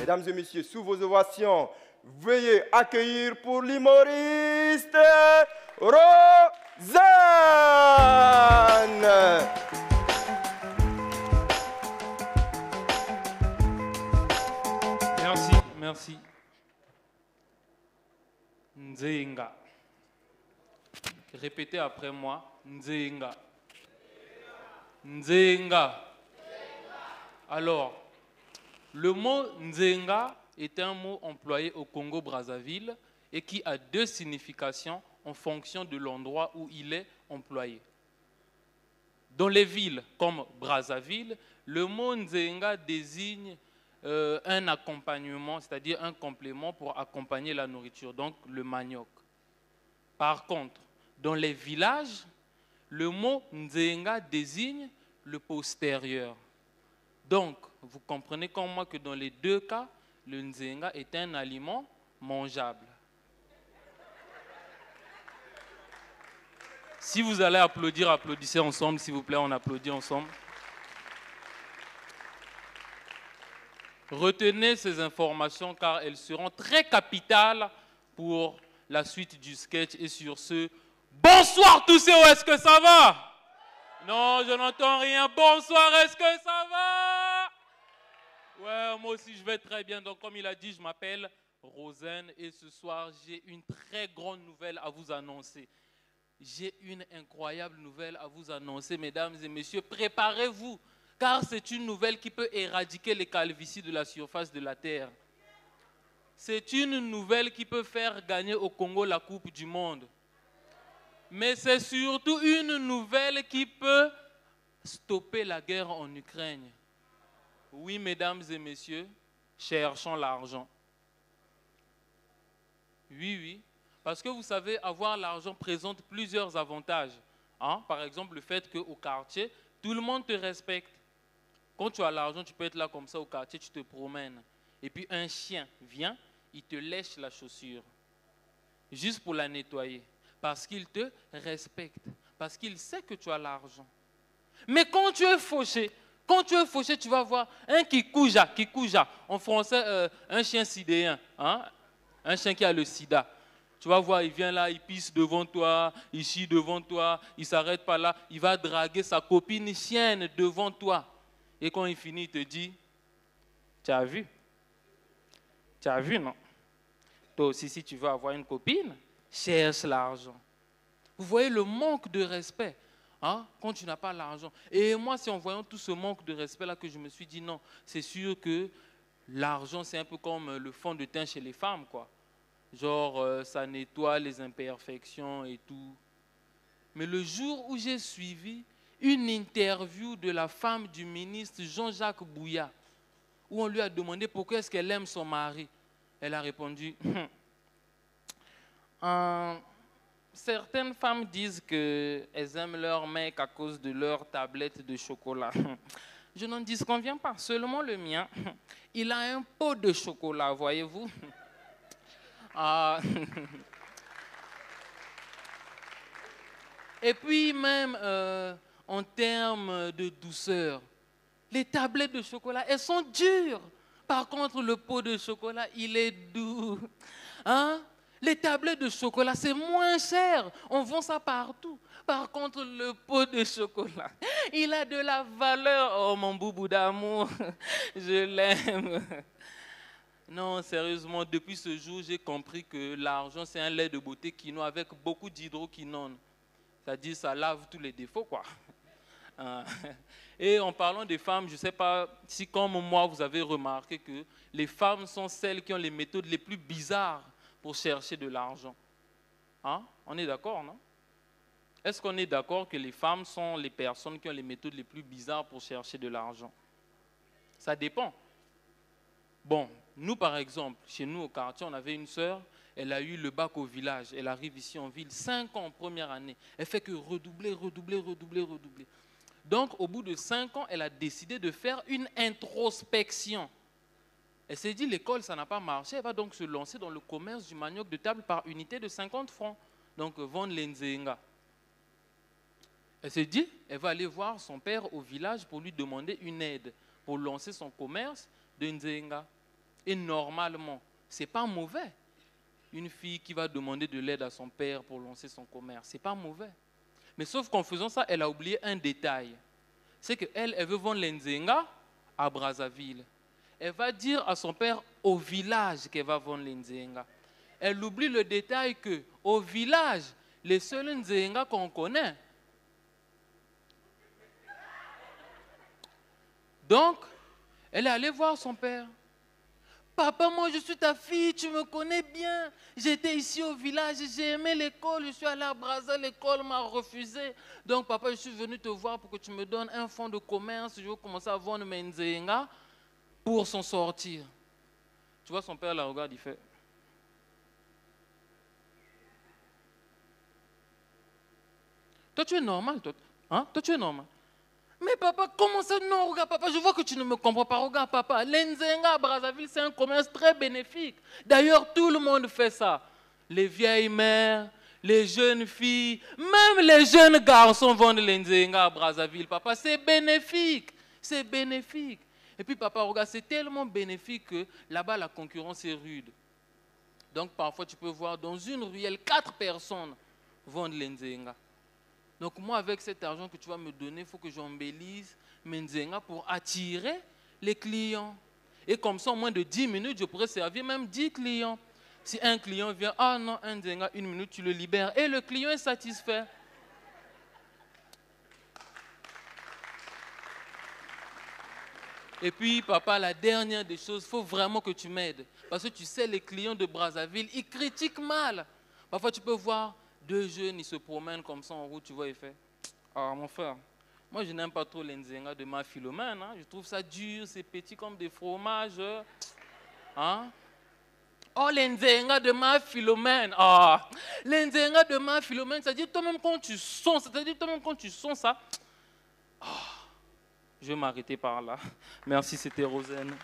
Mesdames et messieurs, sous vos ovations, veuillez accueillir pour l'humoriste Rosanne. Merci, merci. Nzenga. Répétez après moi. Nzenga. Nzenga. Alors, le mot Nzenga est un mot employé au Congo-Brazzaville et qui a deux significations en fonction de l'endroit où il est employé. Dans les villes comme Brazzaville, le mot Nzenga désigne un accompagnement, c'est-à-dire un complément pour accompagner la nourriture, donc le manioc. Par contre, dans les villages, le mot Nzenga désigne le postérieur. Donc, vous comprenez comme moi que dans les deux cas, le Nzenga est un aliment mangeable. Si vous allez applaudir, applaudissez ensemble, s'il vous plaît, on applaudit ensemble. Retenez ces informations car elles seront très capitales pour la suite du sketch. Et sur ce, bonsoir tous et où est-ce que ça va? Non, je n'entends rien. Bonsoir, est-ce que ça va? Ouais, moi aussi je vais très bien. Donc comme il a dit, je m'appelle Rosanne et ce soir j'ai une très grande nouvelle à vous annoncer. J'ai une incroyable nouvelle à vous annoncer, mesdames et messieurs. Préparez-vous. Car c'est une nouvelle qui peut éradiquer les calvities de la surface de la terre. C'est une nouvelle qui peut faire gagner au Congo la Coupe du Monde. Mais c'est surtout une nouvelle qui peut stopper la guerre en Ukraine. Oui, mesdames et messieurs, cherchons l'argent. Oui, oui. Parce que vous savez, avoir l'argent présente plusieurs avantages. Hein? Par exemple, le fait qu'au quartier, tout le monde te respecte. Quand tu as l'argent, tu peux être là comme ça au quartier, tu te promènes. Et puis un chien vient, il te lèche la chaussure. Juste pour la nettoyer. Parce qu'il te respecte. Parce qu'il sait que tu as l'argent. Mais quand tu es fauché, tu vas voir un kikuja. En français, un chien sidéen. Hein? Un chien qui a le sida. Tu vas voir, il vient là, il pisse devant toi, il chie devant toi, il ne s'arrête pas là, il va draguer sa copine chienne devant toi. Et quand il finit, il te dit, tu as vu? Tu as vu, non? Toi aussi, si tu veux avoir une copine, cherche l'argent. Vous voyez le manque de respect hein, quand tu n'as pas l'argent. Et moi, c'est en voyant tout ce manque de respect-là que je me suis dit, non, c'est sûr que l'argent, c'est un peu comme le fond de teint chez les femmes, quoi. Genre, ça nettoie les imperfections et tout. Mais le jour où j'ai suivi une interview de la femme du ministre Jean-Jacques Bouya, où on lui a demandé pourquoi est-ce qu'elle aime son mari. Elle a répondu, certaines femmes disent qu'elles aiment leur mec à cause de leur tablette de chocolat. Je n'en disconviens pas, seulement le mien. Il a un pot de chocolat, voyez-vous. Et puis même en termes de douceur, les tablettes de chocolat, elles sont dures. Par contre, le pot de chocolat, il est doux. Hein? Les tablettes de chocolat, c'est moins cher. On vend ça partout. Par contre, le pot de chocolat, il a de la valeur. Oh, mon boubou d'amour, je l'aime. Non, sérieusement, depuis ce jour, j'ai compris que l'argent, c'est un lait de beauté quinoa avec beaucoup d'hydroquinone. C'est-à-dire, ça lave tous les défauts, quoi. Et en parlant des femmes, je ne sais pas si, comme moi, vous avez remarqué que les femmes sont celles qui ont les méthodes les plus bizarres pour chercher de l'argent. Hein? On est d'accord, non? Est-ce qu'on est d'accord que les femmes sont les personnes qui ont les méthodes les plus bizarres pour chercher de l'argent? Ça dépend. Bon, nous, par exemple, chez nous au quartier, on avait une sœur, elle a eu le bac au village. Elle arrive ici en ville, 5 ans en première année. Elle fait que redoubler. Donc, au bout de 5 ans, elle a décidé de faire une introspection. Elle s'est dit, l'école, ça n'a pas marché. Elle va donc se lancer dans le commerce du manioc de table par unité de 50 francs. Donc, vendre les nzenga. Elle s'est dit, elle va aller voir son père au village pour lui demander une aide pour lancer son commerce de nzenga. Et normalement, ce n'est pas mauvais. Une fille qui va demander de l'aide à son père pour lancer son commerce, ce n'est pas mauvais. Mais sauf qu'en faisant ça, elle a oublié un détail. C'est qu'elle, elle veut vendre les nzenga à Brazzaville. Elle va dire à son père au village qu'elle va vendre les nzenga. Elle oublie le détail qu'au village, les seuls nzenga qu'on connaît. Donc, elle est allée voir son père. Papa, moi je suis ta fille, tu me connais bien. J'étais ici au village, j'ai aimé l'école, je suis allé à Brazzaville, l'école m'a refusé. Donc papa, je suis venu te voir pour que tu me donnes un fonds de commerce. Je veux commencer à vendre mes nzenga pour s'en sortir. Tu vois, son père la regarde, il fait... Toi tu es normal, toi. Hein? Toi tu es normal. Mais papa, comment ça? Non, regarde papa, je vois que tu ne me comprends pas. Regarde papa, l'Nzenga à Brazzaville, c'est un commerce très bénéfique. D'ailleurs, tout le monde fait ça. Les vieilles mères, les jeunes filles, même les jeunes garçons vendent l'Nzenga à Brazzaville. Papa, c'est bénéfique. C'est bénéfique. Et puis papa, regarde, c'est tellement bénéfique que là-bas, la concurrence est rude. Donc parfois, tu peux voir dans une ruelle, 4 personnes vendent l'Nzenga. Donc moi, avec cet argent que tu vas me donner, il faut que j'embellisse mes nzenga pour attirer les clients. Et comme ça, en moins de 10 minutes, je pourrais servir même 10 clients. Si un client vient, ah non, un nzenga, 1 minute, tu le libères. Et le client est satisfait. Et puis, papa, la dernière des choses, il faut vraiment que tu m'aides. Parce que tu sais, les clients de Brazzaville, ils critiquent mal. Parfois, tu peux voir... 2 jeunes, ils se promènent comme ça en route, tu vois, il fait « Ah, mon frère, moi je n'aime pas trop les nzenga de ma Philomène, hein. Je trouve ça dur, c'est petit comme des fromages. Hein? Oh, les nzenga de ma Philomène, ah, les nzenga de ma Philomène, c'est-à-dire toi-même quand tu sens, ça, oh, je vais m'arrêter par là. Merci, c'était Rosen.